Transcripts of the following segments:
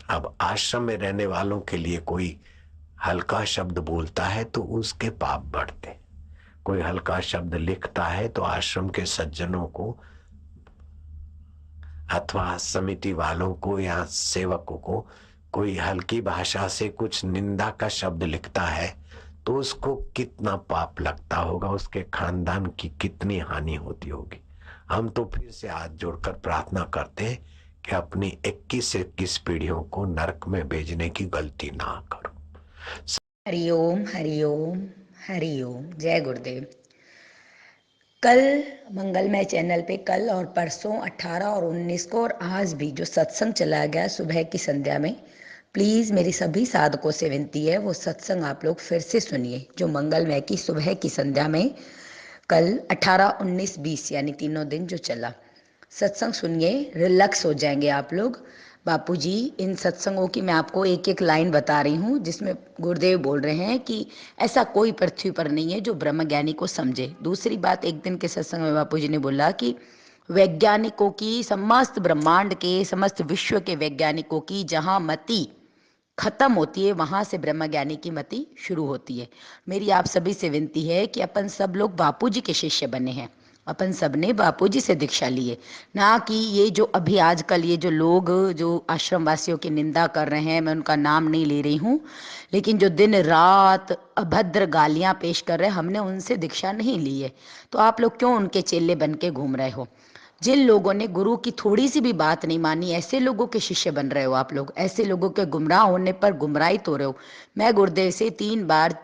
अब आश्रम में रहने वालों के लिए कोई हल्का शब्द बोलता है तो उसके पाप बढ़ते, कोई हल्का शब्द लिखता है तो आश्रम के सज्जनों को अथवा समिति वालों को या सेवकों को कोई हल्की भाषा से कुछ निंदा का शब्द लिखता है तो उसको कितना पाप लगता होगा, उसके खानदान की कितनी हानि होती होगी। हम तो फिर से हाथ जोड़कर प्रार्थना करते हैं कि अपनी 21 से 21 पीढ़ियों को नरक में भेजने की गलती ना करो। हरिओम हरिओम हरिओम। जय गुरुदेव। कल मंगलमय चैनल पे कल और परसों 18 और 19 को और आज भी जो सत्संग चला गया सुबह की संध्या में, प्लीज़ मेरी सभी साधकों से विनती है वो सत्संग आप लोग फिर से सुनिए। जो मंगलमय की सुबह की संध्या में कल 18, 19, 20 यानी तीनों दिन जो चला सत्संग सुनिए, रिलैक्स हो जाएंगे आप लोग। बापूजी इन सत्संगों की मैं आपको एक एक लाइन बता रही हूँ जिसमें गुरुदेव बोल रहे हैं कि ऐसा कोई पृथ्वी पर नहीं है जो ब्रह्म ज्ञानी को समझे। दूसरी बात, एक दिन के सत्संग में बापूजी ने बोला कि वैज्ञानिकों की, समस्त ब्रह्मांड के, समस्त विश्व के वैज्ञानिकों की जहाँ मति खत्म होती है वहां से ब्रह्म ज्ञानी की मति शुरू होती है। मेरी आप सभी से विनती है कि अपन सब लोग बापूजी के शिष्य बने हैं, अपन सब ने बापूजी से दीक्षा ली है, ना कि ये जो अभी आजकल ये जो लोग जो आश्रम वासियों की निंदा कर रहे हैं, मैं उनका नाम नहीं ले रही हूँ, लेकिन जो दिन रात अभद्र गालियां पेश कर रहे हैं, हमने उनसे दीक्षा नहीं ली है। तो आप लोग क्यों उनके चेले बन के घूम रहे हो? जिन लोगों ने गुरु की थोड़ी सी भी बात नहीं मानी, ऐसे लोगों के शिष्य बन रहे हो आप लोग, ऐसे लोगों के गुमराह होने पर गुमराहित हो रहे हो। मैं गुरुदेव से 3 बार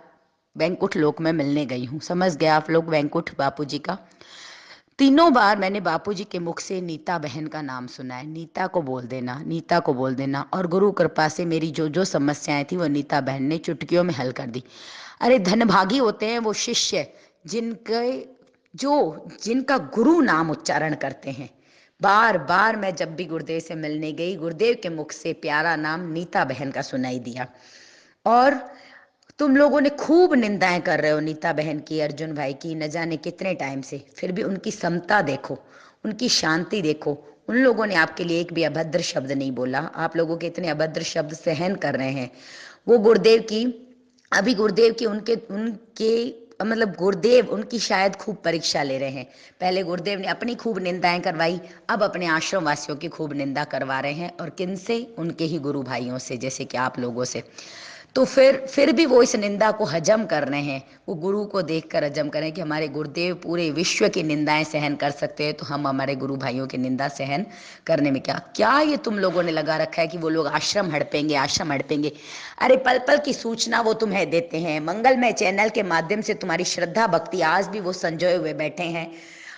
वैंकुट लोक में मिलने गई हूँ, समझ गए आप लोग, वैंकुट बापूजी का। तीनों बार मैंने बापूजी के मुख से नीता बहन का नाम सुना है, नीता को बोल देना, नीता को बोल देना, और गुरु कृपा से मेरी जो जो समस्याएं थी वो नीता बहन ने चुटकियों में हल कर दी। अरे धनभागी होते हैं वो शिष्य जिनके जो जिनका गुरु नाम उच्चारण करते हैं। बार बार मैं जब भी गुरुदेव से मिलने गई, गुरुदेव के मुख से प्यारा नाम नीता बहन का सुनाई दिया। और तुम लोगों ने खूब निंदाएं कर रहे हो नीता बहन की, अर्जुन भाई की, न जाने कितने टाइम से, फिर भी उनकी समता देखो, उनकी शांति देखो। उन लोगों ने आपके लिए एक भी अभद्र शब्द नहीं बोला। आप लोगों के इतने अभद्र शब्द सहन कर रहे हैं वो गुरुदेव की, अभी गुरुदेव की उनके उनके मतलब गुरुदेव उनकी शायद खूब परीक्षा ले रहे हैं। पहले गुरुदेव ने अपनी खूब निंदाएं करवाई, अब अपने आश्रम वासियों की खूब निंदा करवा रहे हैं, और किनसे? उनके ही गुरु भाइयों से, जैसे कि आप लोगों से। तो फिर भी वो इस निंदा को हजम कर रहे हैं, वो गुरु को देखकर हजम करें कि हमारे गुरुदेव पूरे विश्व की निंदाएं सहन कर सकते हैं, तो हम हमारे गुरु भाइयों की निंदा सहन करने में क्या क्या ये तुम लोगों ने लगा रखा है कि वो लोग आश्रम हड़पेंगे, आश्रम हड़पेंगे। अरे पल पल की सूचना वो तुम्हें देते हैं, मंगलमय चैनल के माध्यम से तुम्हारी श्रद्धा भक्ति आज भी वो संजोए हुए बैठे हैं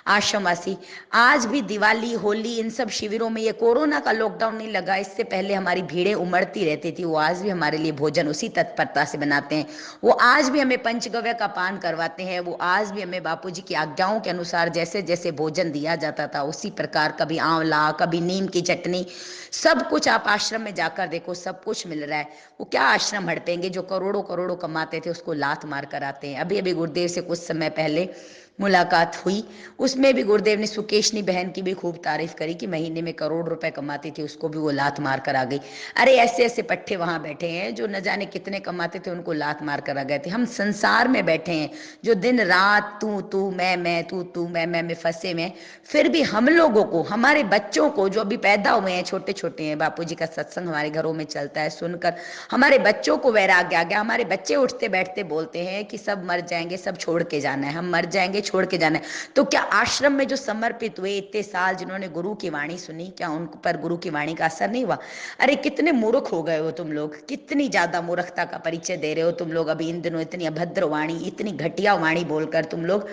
आश्रमवासी। आज भी दिवाली, होली, इन सब शिविरों में, ये कोरोना का लॉकडाउन नहीं लगा, इससे पहले हमारी भीड़ें उमड़ती रहती थी, वो आज भी हमारे लिए भोजन उसी तत्परता से बनाते हैं। वो आज भी हमें पंचगव्य का पान करवाते हैं, वो आज भी हमें बापूजी की आज्ञाओं के अनुसार जैसे जैसे भोजन दिया जाता था उसी प्रकार, कभी आंवला, कभी नीम की चटनी, सब कुछ आप आश्रम में जाकर देखो, सब कुछ मिल रहा है। वो क्या आश्रम हड़पेंगे? जो करोड़ों करोड़ों कमाते थे उसको लात मार कर आते हैं। अभी अभी गुरुदेव से कुछ समय पहले मुलाकात हुई, उसमें भी गुरुदेव ने सुकेशनी बहन की भी खूब तारीफ करी कि महीने में करोड़ रुपए कमाती थी, उसको भी वो लात मार कर आ गई। अरे ऐसे ऐसे पट्टे वहां बैठे हैं जो न जाने कितने कमाते थे, उनको लात मार कर आ गए थे। हम संसार में बैठे हैं जो दिन रात तू तू मैं तू तू मैं में फंसे में, फिर भी हम लोगों को, हमारे बच्चों को जो अभी पैदा हुए हैं, छोटे छोटे हैं, बापूजी का सत्संग हमारे घरों में चलता है, सुनकर हमारे बच्चों को वैराग्य आ गया। हमारे बच्चे उठते बैठते बोलते हैं कि सब मर जाएंगे, सब छोड़ के जाना है, हम मर जाएंगे, छोड़ के जाना है। तो क्या आश्रम में जो समर्पित हुए इतने साल, जिन्होंने गुरु की वाणी सुनी, क्या उन पर गुरु की वाणी का असर नहीं हुआ? अरे कितने मूर्ख हो गए हो तुम लोग, कितनी ज्यादा मूर्खता का परिचय दे रहे हो तुम लोग अभी इन दिनों। इतनी अभद्र वाणी, इतनी घटिया वाणी बोलकर तुम लोग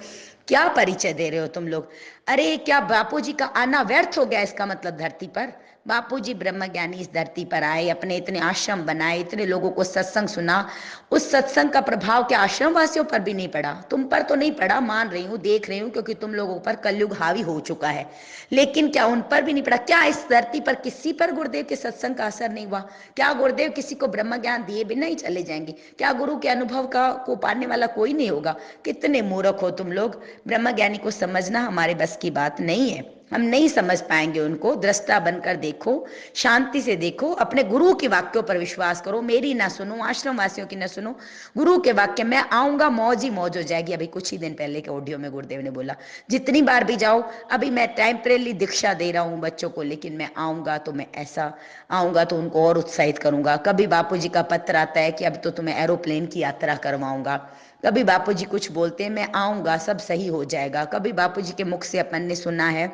क्या परिचय दे रहे हो तुम लोग? अरे क्या बापूजी का आना व्यर्थ हो गया इसका मतलब धरती पर? बापूजी ब्रह्म ज्ञानी इस धरती पर आए, अपने इतने आश्रम बनाए, इतने लोगों को सत्संग सुना, उस सत्संग का प्रभाव क्या आश्रम वासियों पर भी नहीं पड़ा? तुम पर तो नहीं पड़ा, मान रही हूँ, देख रही हूँ, क्योंकि तुम लोगों पर कलयुग हावी हो चुका है, लेकिन क्या उन पर भी नहीं पड़ा? क्या इस धरती पर किसी पर गुरुदेव के सत्संग का असर नहीं हुआ? क्या गुरुदेव किसी को ब्रह्म ज्ञान दिए बिना ही चले जाएंगे? क्या गुरु के अनुभव का को पाने वाला कोई नहीं होगा? कितने मूर्ख हो तुम लोग। ब्रह्म ज्ञानी को समझना हमारे बस की बात नहीं है, हम नहीं समझ पाएंगे उनको। दृष्टा बनकर देखो, शांति से देखो, अपने गुरु के वाक्यों पर विश्वास करो, मेरी ना सुनो, आश्रम वासियों की ना सुनो, गुरु के वाक्य। मैं आऊंगा मौज ही मौज हो जाएगी। अभी कुछ ही दिन पहले के ऑडियो में गुरुदेव ने बोला जितनी बार भी जाओ, अभी मैं टेम्परेली दीक्षा दे रहा हूँ बच्चों को, लेकिन मैं आऊंगा तो मैं ऐसा आऊंगा तो उनको और उत्साहित करूंगा। कभी बापूजी का पत्र आता है कि अब तो तुम्हें एरोप्लेन की यात्रा करवाऊंगा। कभी बापूजी कुछ बोलते हैं, मैं आऊंगा सब सही हो जाएगा। कभी बापूजी के मुख से अपन ने सुना है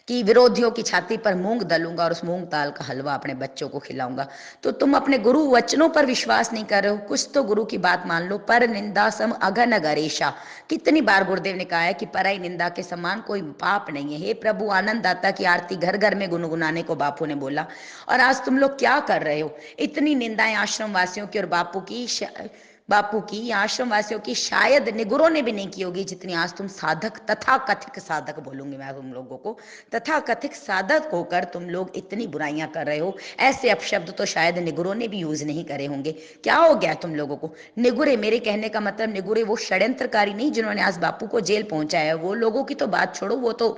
कि विरोधियों की छाती पर मूंग दलूंगा और उस मूंग दाल का हलवा अपने बच्चों को खिलाऊंगा। तो तुम अपने गुरु वचनों पर विश्वास नहीं कर रहे हो, कुछ तो गुरु की बात मान लो। पर निंदा सम अघन गरेशा, कितनी बार गुरुदेव ने कहा है कि पराई निंदा के समान कोई पाप नहीं है। हे प्रभु, आनंद दाता की आरती घर घर में गुनगुनाने को बापू ने बोला, और आज तुम लोग क्या कर रहे हो? इतनी निंदाएं आश्रम वासियों की और बापू की या आश्रम वासियों की शायद निगुरों ने भी नहीं की होगी जितनी आज तुम साधक, तथा कथित साधक बोलूंगी मैं तुम लोगों को, तथा कथित साधक होकर तुम लोग इतनी बुराइयां कर रहे हो। ऐसे अपशब्द तो शायद निगुरों ने भी यूज नहीं करे होंगे। क्या हो गया तुम लोगों को? निगुरे, मेरे कहने का मतलब निगुरे वो षड्यंत्रकारी नहीं जिन्होंने आज बापू को जेल पहुंचाया। वो लोगों की तो बात छोड़ो, वो तो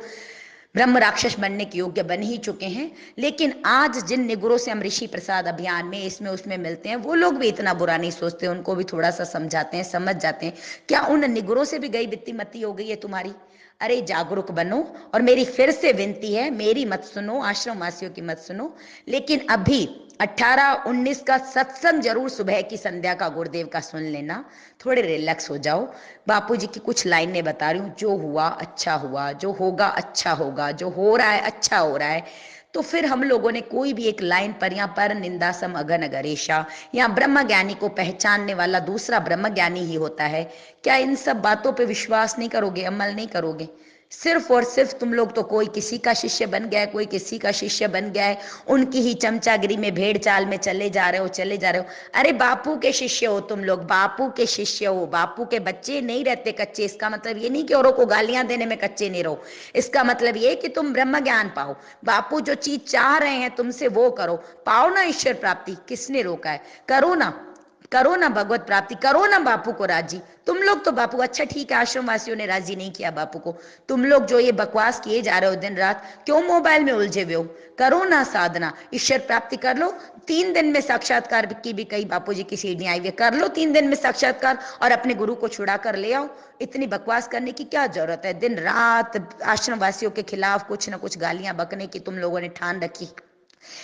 ब्रह्म राक्षस बनने के योग्य बन ही चुके हैं। लेकिन आज जिन निगुरों से हम ऋषि प्रसाद अभियान में इसमें उसमें मिलते हैं, वो लोग भी इतना बुरा नहीं सोचते, उनको भी थोड़ा सा समझाते हैं, समझ जाते हैं। क्या उन निगुरों से भी गई बित्ती मती हो गई है तुम्हारी? अरे जागरूक बनो। और मेरी फिर से विनती है, मेरी मत सुनो, आश्रम वासियों की मत सुनो, लेकिन अभी 18-19 का सत्संग जरूर सुबह की संध्या का गुरुदेव का सुन लेना, थोड़े रिलैक्स हो जाओ। बापूजी की कुछ लाइनें बता रही हूँ, जो हुआ अच्छा हुआ, जो होगा अच्छा होगा, जो हो रहा है अच्छा हो रहा है। तो फिर हम लोगों ने कोई भी एक लाइन पर या पर निंदा सम अघन गरेशा, या ब्रह्म ज्ञानी को पहचानने वाला दूसरा ब्रह्म ज्ञानी ही होता है। क्या इन सब बातों पे विश्वास नहीं करोगे, अमल नहीं करोगे? सिर्फ और सिर्फ तुम लोग तो कोई किसी का शिष्य बन गया है, कोई किसी का शिष्य बन गया है, उनकी ही चमचागिरी में भेड़ चाल में चले जा रहे हो, चले जा रहे हो। अरे बापू के शिष्य हो तुम लोग, बापू के शिष्य हो, बापू के बच्चे नहीं रहते कच्चे। इसका मतलब ये नहीं कि औरों को गालियां देने में कच्चे नहीं रहो, इसका मतलब ये कि तुम ब्रह्म ज्ञान पाओ। बापू जो चीज चाह रहे हैं तुमसे वो करो, पाओ ना ईश्वर प्राप्ति। किसने रोका है? करो ना, करो ना भगवत प्राप्ति, करो ना बापू को राजी। तुम लोग तो बापू, अच्छा ठीक है आश्रम वासियों ने राजी नहीं किया बापू को, तुम लोग जो ये बकवास किए जा रहे हो दिन रात, क्यों मोबाइल में उलझे हुए हो? करो ना साधना, ईश्वर प्राप्ति कर लो। 3 दिन में साक्षात्कार की भी कई बापू जी की सीढ़ियां आई हुई, कर लो 3 दिन में साक्षात्कार और अपने गुरु को छुड़ा कर ले आओ। इतनी बकवास करने की क्या जरूरत है? दिन रात आश्रम वासियों के खिलाफ कुछ ना कुछ गालियां बकने की तुम लोगों ने ठान रखी।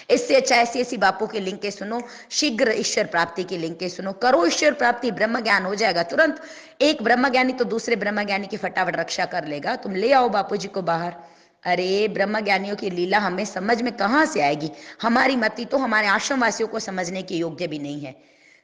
इससे अच्छा ऐसी ऐसी बापू की लिंकें सुनो, शीघ्र ईश्वर प्राप्ति की लिंकें सुनो, करो ईश्वर प्राप्ति, ब्रह्म ज्ञान हो जाएगा तुरंत। एक ब्रह्म ज्ञानी तो दूसरे ब्रह्म ज्ञानी की फटाफट रक्षा कर लेगा। तुम ले आओ बापू जी को बाहर। अरे ब्रह्म ज्ञानियों की लीला हमें समझ में कहां से आएगी? हमारी मति तो हमारे आश्रम वासियों को समझने के योग्य भी नहीं है।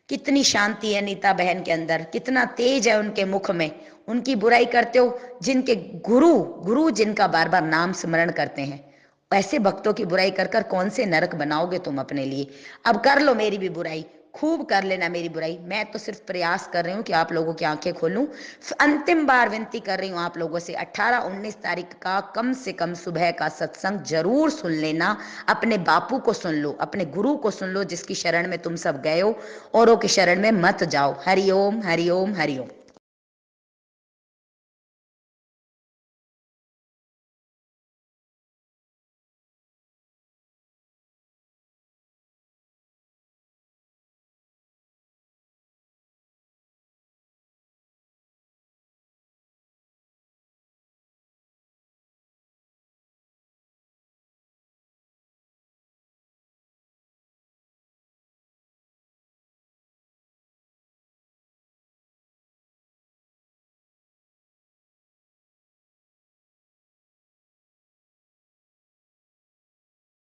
कितनी शांति है नीता बहन के अंदर, कितना तेज है उनके मुख में। उनकी बुराई करते हो जिनके गुरु गुरु जिनका बार बार नाम स्मरण करते हैं, ऐसे भक्तों की बुराई कर कर कौन से नरक बनाओगे तुम अपने लिए? अब कर लो मेरी भी बुराई, खूब कर लेना मेरी बुराई। मैं तो सिर्फ प्रयास कर रही हूँ कि आप लोगों की आंखें खोलूं। अंतिम बार विनती कर रही हूँ आप लोगों से, 18-19 तारीख का कम से कम सुबह का सत्संग जरूर सुन लेना। अपने बापू को सुन लो, अपने गुरु को सुन लो, जिसकी शरण में तुम सब गए हो, औरों की शरण में मत जाओ। हरिओम हरिओम हरिओम।